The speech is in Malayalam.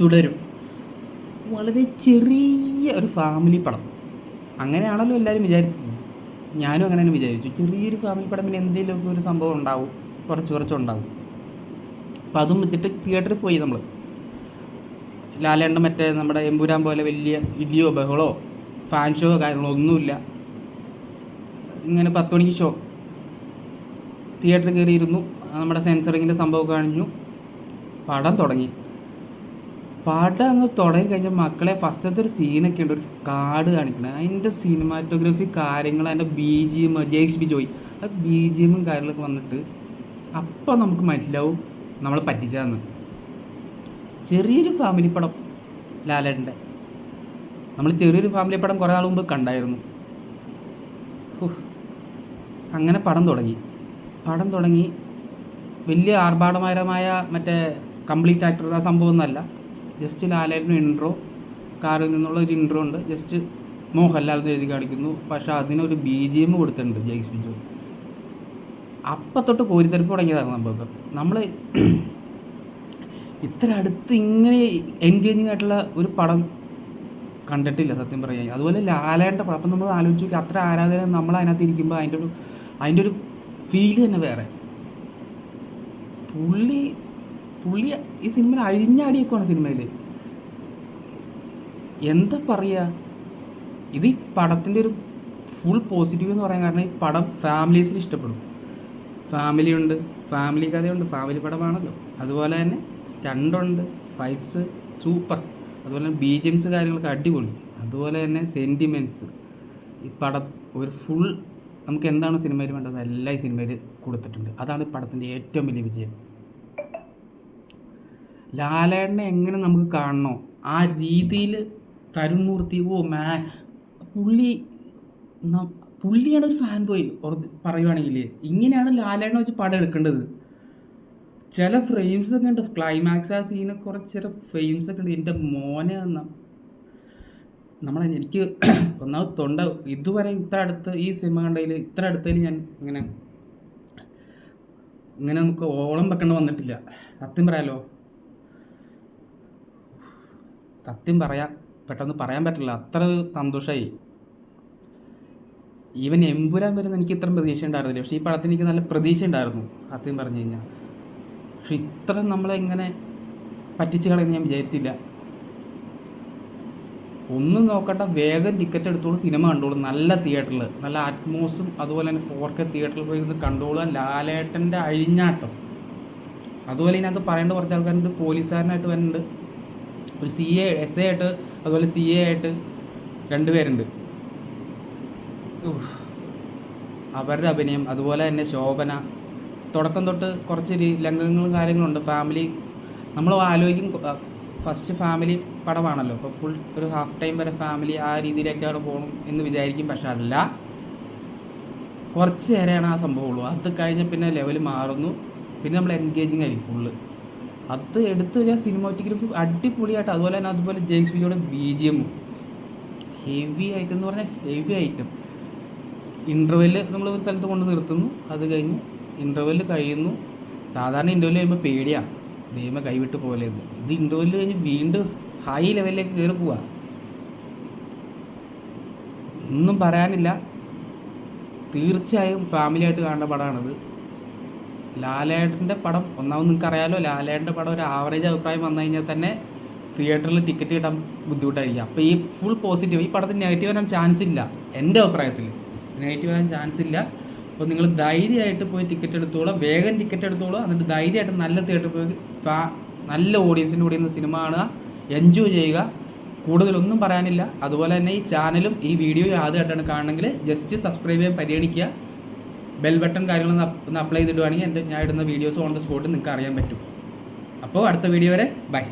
തുടരും. വളരെ ചെറിയ ഒരു ഫാമിലി പടം, അങ്ങനെയാണല്ലോ എല്ലാവരും വിചാരിച്ചത്. ഞാനും അങ്ങനെ വിചാരിച്ചു, ചെറിയൊരു ഫാമിലി പടം, പിന്നെ എന്തെങ്കിലുമൊക്കെ ഒരു സംഭവം ഉണ്ടാവും, കുറച്ചുണ്ടാവും. അപ്പം അതും വെച്ചിട്ട് തിയേറ്ററിൽ പോയി നമ്മൾ. ലാലേട്ടൻ മറ്റേ നമ്മുടെ എമ്പുരാൻ പോലെ വലിയ ഇടിയോ ബഹളോ ഫാൻ ഷോ കാര്യങ്ങളോ ഒന്നുമില്ല. ഇങ്ങനെ 10 മണിക്ക് ഷോ, തിയേറ്ററിൽ കയറിയിരുന്നു, നമ്മുടെ സെൻസറിങ്ങിൻ്റെ സംഭവം കഴിഞ്ഞു, പടം തുടങ്ങി. പടം അങ്ങ് തുടങ്ങി കഴിഞ്ഞാൽ മക്കളെ ഫസ്റ്റത്തെ ഒരു സീനൊക്കെ ഉണ്ട്, ഒരു കാട് കാണിക്കുന്നത്, അതിൻ്റെ സിനിമാറ്റോഗ്രഫി കാര്യങ്ങൾ, അതിൻ്റെ BGM, JXB ജോയ്, ആ BGM കാര്യങ്ങളൊക്കെ വന്നിട്ട് അപ്പം നമുക്ക് മനസ്സിലാവും നമ്മൾ പറ്റിച്ചതെന്ന്. ചെറിയൊരു ഫാമിലി പടം ലാലേട്ടൻ്റെ, നമ്മൾ ചെറിയൊരു ഫാമിലി പടം കുറേ നാൾ മുമ്പ് കണ്ടായിരുന്നു. അങ്ങനെ പടം തുടങ്ങി വലിയ ആർഭാടകരമായ മറ്റേ കംപ്ലീറ്റ് ആക്ടർ ആ സംഭവമൊന്നുമല്ല. ജസ്റ്റ് ലാലേട്ടന് ഇൻട്രോ, കാറിൽ നിന്നുള്ള ഒരു ഇൻട്രോ ഉണ്ട്, ജസ്റ്റ് മോഹൻലാൽ എന്ന് എഴുതി കാണിക്കുന്നു, പക്ഷേ അതിനൊരു BGM കൊടുത്തിട്ടുണ്ട് JXB ജോയ്. അപ്പം തൊട്ട് കോരിത്തരിപ്പ് തുടങ്ങിയതാണ് സംഭവം. നമ്മൾ ഇത്ര അടുത്ത് ഇങ്ങനെ എൻഗേജിങ് ആയിട്ടുള്ള ഒരു പടം കണ്ടിട്ടില്ല സത്യം പറയാൻ. അതുപോലെ ലാലേട്ടൻ്റെ പടം, അപ്പം നമ്മൾ ആലോചിച്ച് നോക്കി, അത്ര ആരാധന നമ്മൾ അതിനകത്ത് ഇരിക്കുമ്പോൾ അതിൻ്റെ ഒരു ഫീല് തന്നെ വേറെ. പുള്ളി ഈ സിനിമയിൽ അഴിഞ്ഞാടിയേക്കുവാണ്. സിനിമയിൽ എന്താ പറയുക, ഇത് ഈ പടത്തിൻ്റെ ഒരു ഫുൾ പോസിറ്റീവ് എന്ന് പറയാൻ കാരണം ഈ പടം ഫാമിലീസിന് ഇഷ്ടപ്പെടും. ഫാമിലിയുണ്ട്, ഫാമിലി കഥയുണ്ട്, ഫാമിലി പടമാണല്ലോ. അതുപോലെ തന്നെ സ്റ്റണ്ടുണ്ട്, ഫൈറ്റ്സ് സൂപ്പർ, അതുപോലെ തന്നെ BGMs കാര്യങ്ങളൊക്കെ അടിപൊളി, അതുപോലെ തന്നെ സെൻറ്റിമെൻറ്റ്സ്. ഈ പടം ഒരു ഫുൾ നമുക്ക് എന്താണോ സിനിമയിൽ വേണ്ടത് എല്ലാം ഈ സിനിമയിൽ കൊടുത്തിട്ടുണ്ട്. അതാണ് ഈ പടത്തിൻ്റെ ഏറ്റവും വലിയ വിജയം. ലാലേട്ടനെ എങ്ങനെ നമുക്ക് കാണണോ ആ രീതിയിൽ തരുൺ മൂർത്തി, പുള്ളിയാണ് ഒരു ഫാൻ ബോയ് പറയുവാണെങ്കിൽ. ഇങ്ങനെയാണ് ലാലേട്ടനെ വെച്ച് പടം എടുക്കേണ്ടത്. ചില ഫ്രെയിംസ് ഒക്കെ ഉണ്ട്, ക്ലൈമാക്സ് ആ സീന് കുറച്ച് ചില ഫ്രെയിംസ് ഒക്കെ ഉണ്ട്, എൻ്റെ മോനെ എനിക്ക് ഒന്നാമത് തൊണ്ട ഇതുവരെ ഇത്ര അടുത്ത് ഈ സിനിമ കണ്ടതിൽ ഇത്ര അടുത്തതിൽ ഞാൻ ഇങ്ങനെ നമുക്ക് ഓളം വെക്കേണ്ട വന്നിട്ടില്ല. സത്യം പെട്ടെന്ന് പറയാൻ പറ്റില്ല, അത്ര സന്തോഷമായി. ഈവൻ എമ്പുരാൻ വരുന്ന എനിക്ക് ഇത്രയും പ്രതീക്ഷ ഉണ്ടായിരുന്നില്ല, പക്ഷേ ഈ പടത്തിന് എനിക്ക് നല്ല പ്രതീക്ഷ ഉണ്ടായിരുന്നു സത്യം പറഞ്ഞു കഴിഞ്ഞാൽ. പക്ഷെ ഇത്ര നമ്മളെങ്ങനെ പറ്റിച്ച് കളയുന്ന ഞാൻ വിചാരിച്ചില്ല. ഒന്നും നോക്കണ്ട, വേഗം ടിക്കറ്റ് എടുത്തോളൂ, സിനിമ കണ്ടോളൂ, നല്ല തിയേറ്ററിൽ, നല്ല അറ്റ്മോസും അതുപോലെ തന്നെ 4K തിയേറ്ററിൽ പോയി ഇരുന്ന് കണ്ടോളുക. ലാലേട്ടൻ്റെ അഴിഞ്ഞാട്ടം. അതുപോലെ ഇതിനകത്ത് പറയേണ്ട കുറച്ച് ആൾക്കാരുണ്ട്, പോലീസുകാരനായിട്ട് വരുന്നുണ്ട്, ഒരു SA ആയിട്ട്, അതുപോലെ CA ആയിട്ട് 2 പേരുണ്ട്. അവരുടെ അഭിനയം, അതുപോലെ തന്നെ ശോഭന, തുടക്കം തൊട്ട് കുറച്ച് ലംഘനങ്ങളും കാര്യങ്ങളുണ്ട്. ഫാമിലി നമ്മൾ ആലോചിക്കും ഫസ്റ്റ് ഫാമിലി പടമാണല്ലോ, അപ്പോൾ ഫുൾ ഒരു ഹാഫ് ടൈം വരെ ഫാമിലി ആ രീതിയിലേക്കാണ് പോകണം എന്ന് വിചാരിക്കും. പക്ഷെ അല്ല, കുറച്ച് നേരെയാണ് ആ സംഭവമുള്ളൂ. അത് കഴിഞ്ഞ് പിന്നെ ലെവൽ മാറുന്നു, പിന്നെ നമ്മൾ എൻഗേജിങ് ആയിരിക്കും ഫുള്ള്. അത് എടുത്തു വെച്ചാൽ സിനിമാറ്റോഗ്രഫി അടിപൊളിയായിട്ട്, അതുപോലെ JXB ജോയുടെ BGM ഹെവി ഐറ്റം എന്ന് പറഞ്ഞാൽ ഹെവി ഐറ്റം. ഇൻ്റർവെല്ല് നമ്മൾ ഒരു സ്ഥലത്ത് കൊണ്ട് നിർത്തുന്നു, അത് കഴിഞ്ഞ് ഇൻ്റർവെല്ല് കഴിയുന്നു. സാധാരണ ഇൻ്റർവെല്ല് കഴിയുമ്പോൾ പേടിയാണ്, ദൈവം കൈവിട്ട് പോലെ. ഇത് ഇൻ്റർവെല്ല് കഴിഞ്ഞ് വീണ്ടും ഹൈ ലെവലിലേക്ക് കയറി പോവുക. ഒന്നും പറയാനില്ല, തീർച്ചയായും ഫാമിലിയായിട്ട് കാണേണ്ട പടമാണിത്. ലാലേട്ടൻ്റെ പടം ഒന്നാമത് നിങ്ങൾക്കറിയാലോ, ലാലേട്ടൻ്റെ പടം ഒരു ആവറേജ് അഭിപ്രായം വന്നു കഴിഞ്ഞാൽ തന്നെ തിയേറ്ററിൽ ടിക്കറ്റ് കിട്ടാൻ ബുദ്ധിമുട്ടായിരിക്കും. അപ്പോൾ ഈ ഫുൾ പോസിറ്റീവ്, ഈ പടത്തിന് നെഗറ്റീവ് വരാൻ ചാൻസ് ഇല്ല, എൻ്റെ അഭിപ്രായത്തിൽ നെഗറ്റീവ് വരാൻ ചാൻസ് ഇല്ല. അപ്പോൾ നിങ്ങൾ ധൈര്യമായിട്ട് പോയി ടിക്കറ്റ് എടുത്തോളൂ, വേഗം ടിക്കറ്റ് എടുത്തോളൂ, എന്നിട്ട് ധൈര്യമായിട്ട് നല്ല തിയേറ്ററിൽ പോയി നല്ല ഓഡിയൻസിൻ്റെ കൂടെ ഇരുന്ന് സിനിമ കാണുക, എൻജോയ് ചെയ്യുക. കൂടുതലൊന്നും പറയാനില്ല. അതുപോലെ തന്നെ ഈ ചാനലും ഈ വീഡിയോ ആദ്യമായിട്ടാണ് കാണണമെങ്കിൽ ജസ്റ്റ് സബ്സ്ക്രൈബ് ചെയ്യാൻ പരിഗണിക്കുക. ബെൽ ബട്ടൺ കാര്യങ്ങളൊന്ന് അപ്ലൈ ചെയ്തിടുവാണെങ്കിൽ ഞാൻ ഇടുന്ന വീഡിയോസ് ഓൺ ദ സ്പോട്ട് നിങ്ങൾക്ക് അറിയാൻ പറ്റും. അപ്പോൾ അടുത്ത വീഡിയോ വരെ ബൈ.